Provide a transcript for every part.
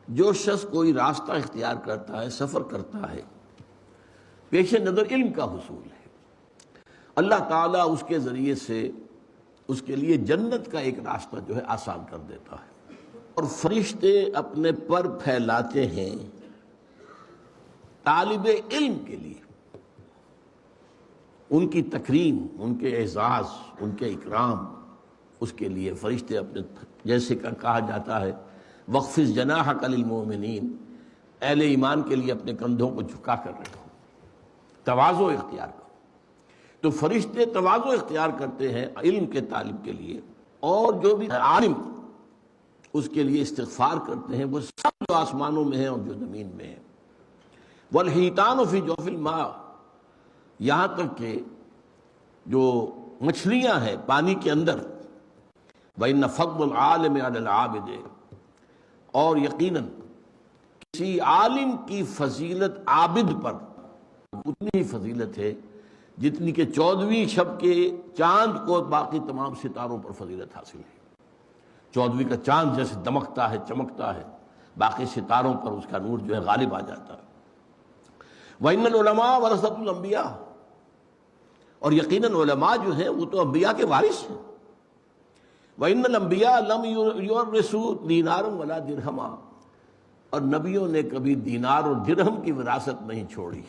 جو شخص کوئی راستہ اختیار کرتا ہے، سفر کرتا ہے، پیش نظر علم کا حصول ہے، اللہ تعالیٰ اس کے ذریعے سے اس کے لیے جنت کا ایک راستہ جو ہے آسان کر دیتا ہے۔ اور فرشتے اپنے پر پھیلاتے ہیں طالب علم کے لیے، ان کی تکریم، ان کے اعزاز، ان کے اکرام، اس کے لیے فرشتے اپنے، جیسے کہ کہا جاتا ہے وَاخْفِضْ جَنَاحَكَ لِلْمُؤْمِنِينَ، اہل ایمان کے لیے اپنے کندھوں کو جھکا کر رکھو، تواضع اختیار کرو۔ تو فرشتے تواضع اختیار کرتے ہیں علم کے طالب کے لیے، اور جو بھی عالم اس کے لیے استغفار کرتے ہیں، وہ سب جو آسمانوں میں ہیں اور جو زمین میں ہیں۔ وَالْحِيتَانُ فِي جَوْفِ الْمَاءِ، یہاں تک کہ جو مچھلیاں ہیں پانی کے اندر، وَإِنَّ فَضْلَ الْعَالِمِ عَلَى الْعَابِدِ، اور یقیناً کسی عالم کی فضیلت عابد پر اتنی ہی فضیلت ہے جتنی کہ 14ویں شب کے چاند کو باقی تمام ستاروں پر فضیلت حاصل ہے۔ 14ویں کا چاند جیسے دمکتا ہے، چمکتا ہے، باقی ستاروں پر اس کا نور جو ہے غالب آ جاتا ہے۔ وَإِنَّ الْعُلَمَاءَ وَرَثَةُ الْأَنْبِيَاءِ، اور یقیناً علماء جو ہیں وہ تو انبیاء کے وارث ہیں۔ وَإِنَّ الْأَنْبِيَاءَ لَمْ يُوَرِّثُوا دِینَارًا وَلَا دِرْہَمًا، اور نبیوں نے کبھی دینار اور درہم کی وراثت نہیں چھوڑی۔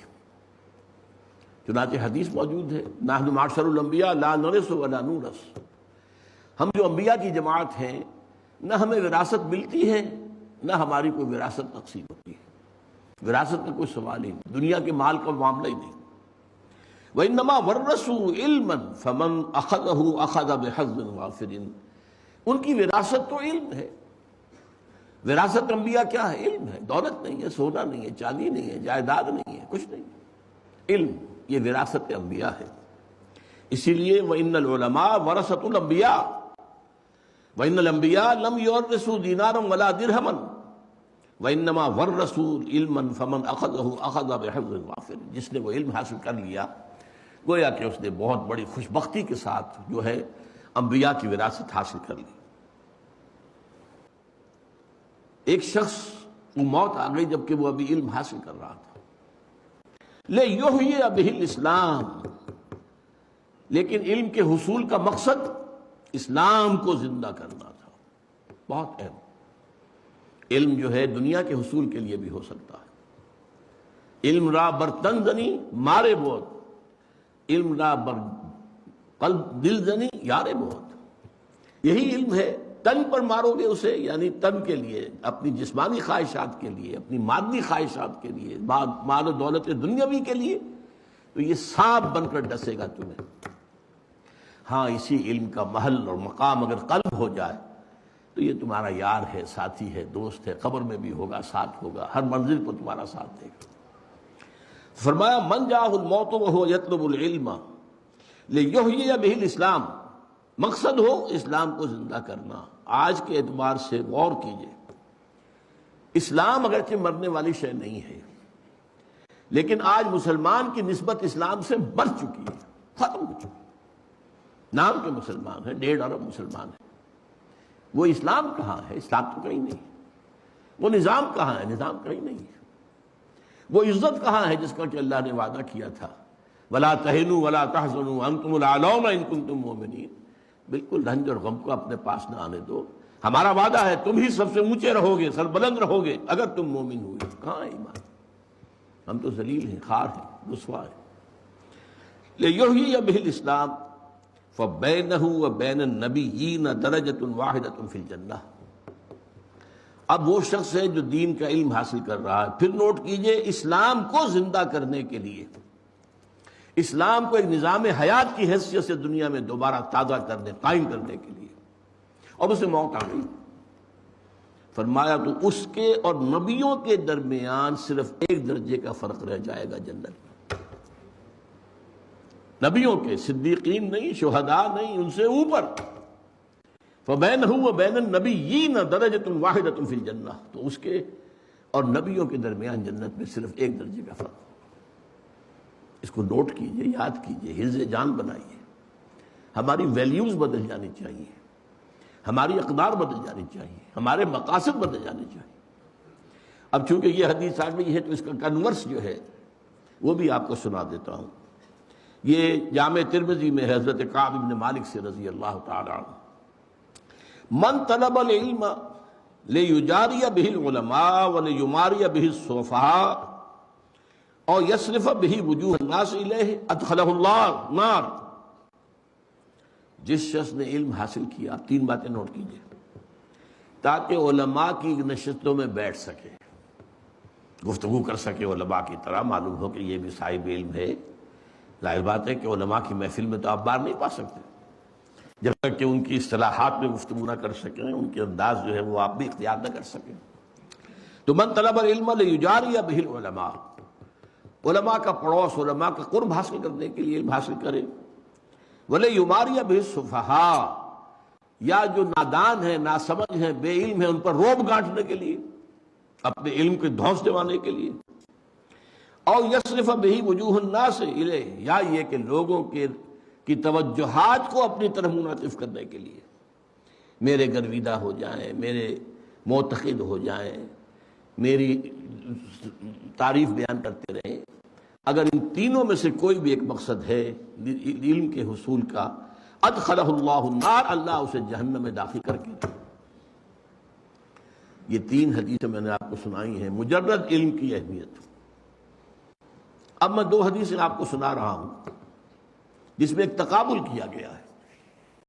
چنانچہ حدیث موجود ہے نحن معشر الانبیاء لا نرث ولا نورث، ہم جو انبیاء کی جماعت ہیں نہ ہمیں وراثت ملتی ہے نہ ہماری کوئی وراثت تقسیم ہوتی ہے، وراثت کا کوئی سوال ہی نہیں، دنیا کے مال کا معاملہ ہی نہیں۔ وَإِنَّمَا وَرَّثُوا عِلْمًا فَمَنْ أَخَذَهُ أَخَذَ بِحَظٍّ وَافِرٍ، ان کی وراثت تو علم ہے۔ وراثت انبیاء کیا ہے؟ علم ہے، دولت نہیں ہے، سونا نہیں ہے، چاندی نہیں ہے، جائیداد نہیں ہے، کچھ نہیں، علم، یہ وراثت انبیاء ہے۔ اسی لیے وَإِنَّ الْعُلَمَاءَ وَرَثَةُ الْأَنْبِيَاءِ وَإِنَّ الْأَنْبِيَاءَ لَمْ يُوَرِّثُوا دِینَارًا وَلَا دِرْہَمًا وَإِنَّمَا وَرَّثُوا عِلْمًا فَمَنْ أَخَذَهُ أَخَذَ بِحَظٍّ وَافِرٍ، جس نے وہ علم حاصل کر لیا گویا کہ اس نے بہت بڑی خوشبختی کے ساتھ جو ہے انبیاء کی وراثت حاصل کر لی۔ ایک شخص کو موت آ گئی جبکہ وہ ابھی علم حاصل کر رہا تھا، لِيُحْيِيَ بِهِ الْإِسْلَامَ، لیکن علم کے حصول کا مقصد اسلام کو زندہ کرنا تھا۔ بہت اہم، علم جو ہے دنیا کے حصول کے لیے بھی ہو سکتا ہے۔ علم را بر تن زنی مارے بہت، علم را بر قلب دل زنی یارے بہت، یہی علم ہے۔ تن پر مارو گے اسے، یعنی تن کے لیے، اپنی جسمانی خواہشات کے لیے، اپنی مادی خواہشات کے لیے، مال و دولت دنیاوی کے لیے، تو یہ سانپ بن کر ڈسے گا تمہیں۔ ہاں، اسی علم کا محل اور مقام اگر قلب ہو جائے تو یہ تمہارا یار ہے، ساتھی ہے، دوست ہے، قبر میں بھی ہوگا، ساتھ ہوگا، ہر منزل پر تمہارا ساتھ دے گا۔ فرمایا من جاءہ الموت وہو یطلب العلم لیحیی بہ الاسلام، مقصد ہو اسلام کو زندہ کرنا۔ آج کے اعتبار سے غور کیجئے، اسلام اگرچہ مرنے والی شے نہیں ہے، لیکن آج مسلمان کی نسبت اسلام سے بڑھ چکی ہے، ختم ہو چکی۔ نام کے مسلمان ہیں، 1.5 ارب مسلمان ہیں، وہ اسلام کہاں ہے؟ اسلام تو کہیں نہیں۔ وہ نظام کہاں ہے؟ نظام کہیں نہیں ہے۔ وہ عزت کہاں ہے جس کا کہ اللہ نے وعدہ کیا تھا وَلَا تَهِنُوا وَلَا تَحْزَنُوا وَأَنْتُمُ الْأَعْلَوْنَ إِن كُنتُم مُؤْمِنِينَ، بالکل رنج اور غم کو اپنے پاس نہ آنے دو، ہمارا وعدہ ہے تم ہی سب سے اونچے رہو گے، سربلند رہو گے اگر تم مومن ہوئے۔ کہاں ہے ایمان؟ ہم تو ذلیل ہیں، خار ہیں، رسوا ہیں۔ لِيُحْيِيَ بِهِ الْإِسْلَامَ فَبَيْنَهُ وَبَيْنَ النَّبِيِّينَ دَرَجَةٌ وَاحِدَةٌ فِي الْجَنَّةِ، اب وہ شخص ہے جو دین کا علم حاصل کر رہا ہے، پھر نوٹ کیجئے اسلام کو زندہ کرنے کے لیے، اسلام کو ایک نظام حیات کی حیثیت سے دنیا میں دوبارہ تازہ کرنے، قائم کرنے کے لیے، اور اسے موت آ گئی۔ فرمایا تو اس کے اور نبیوں کے درمیان صرف 1 درجے کا فرق رہ جائے گا جنت میں۔ نبیوں کے، صدیقین نہیں، شہداء نہیں، ان سے اوپر۔ فَبَيْنَهُ وَبَيْنَ النَّبِيِّينَ دَرَجَةٌ وَاحِدَةٌ فِي الْجَنَّةِ، تو اس کے اور نبیوں کے درمیان جنت میں صرف 1 درجے کا فرق۔ اس کو نوٹ کیجئے، یاد کیجئے، حفظ جان بنائیے۔ ہماری ویلیوز بدل جانی چاہیے، ہماری اقدار بدل جانی چاہیے، ہمارے مقاصد بدل جانے چاہیے۔ اب چونکہ یہ حدیث آ گئی ہے تو اس کا کنورس جو ہے وہ بھی آپ کو سنا دیتا ہوں. یہ جامع ترمذی میں حضرت کعب بن مالک سے رضی اللہ تعالی عنہ، من طلب العلم لیجاری بہ العلماء ولیماری بہ السفہاء اور یصرف بہ وجوہ الناس الیہ ادخلہ اللہ نار. جس شخص نے علم حاصل کیا، تین باتیں نوٹ کیجئے، تاکہ علماء کی نشستوں میں بیٹھ سکے، گفتگو کر سکے علماء کی طرح، معلوم ہو کہ یہ بھی صاحب علم ہے. ظاہر بات ہے کہ علماء کی محفل میں تو آپ بار نہیں پا سکتے جب تک کہ ان کی اصطلاحات میں گفتگو نہ کر سکیں، ان کے انداز جو ہے وہ آپ بھی اختیار نہ کر سکیں. تو من طلب العلم لیجاری بہ العلماء، علماء کا پڑوس، علماء کا قرب حاصل کرنے کے لیے علم حاصل کرے. ولیماری بہ السفہاء، یا جو نادان ہیں، ناسمجھ ہیں، بے علم ہیں، ان پر روب گانٹنے کے لیے، اپنے علم کے دھونس دوانے کے لیے. اور یصرف بہ وجوہ الناس الیہ، یا یہ کہ لوگوں کی توجہات کو اپنی طرف منعطف کرنے کے لیے، میرے گرویدہ ہو جائیں، میرے معتقد ہو جائیں، میری تعریف بیان کرتے رہیں. اگر ان تینوں میں سے کوئی بھی ایک مقصد ہے علم کے حصول کا، ادخلہ اللہ النار، اللہ اسے جہنم میں داخل کر کے. یہ تین حدیثیں میں نے آپ کو سنائی ہیں، مجرد علم کی اہمیت. اب میں دو حدیثیں آپ کو سنا رہا ہوں جس میں ایک تقابل کیا گیا ہے.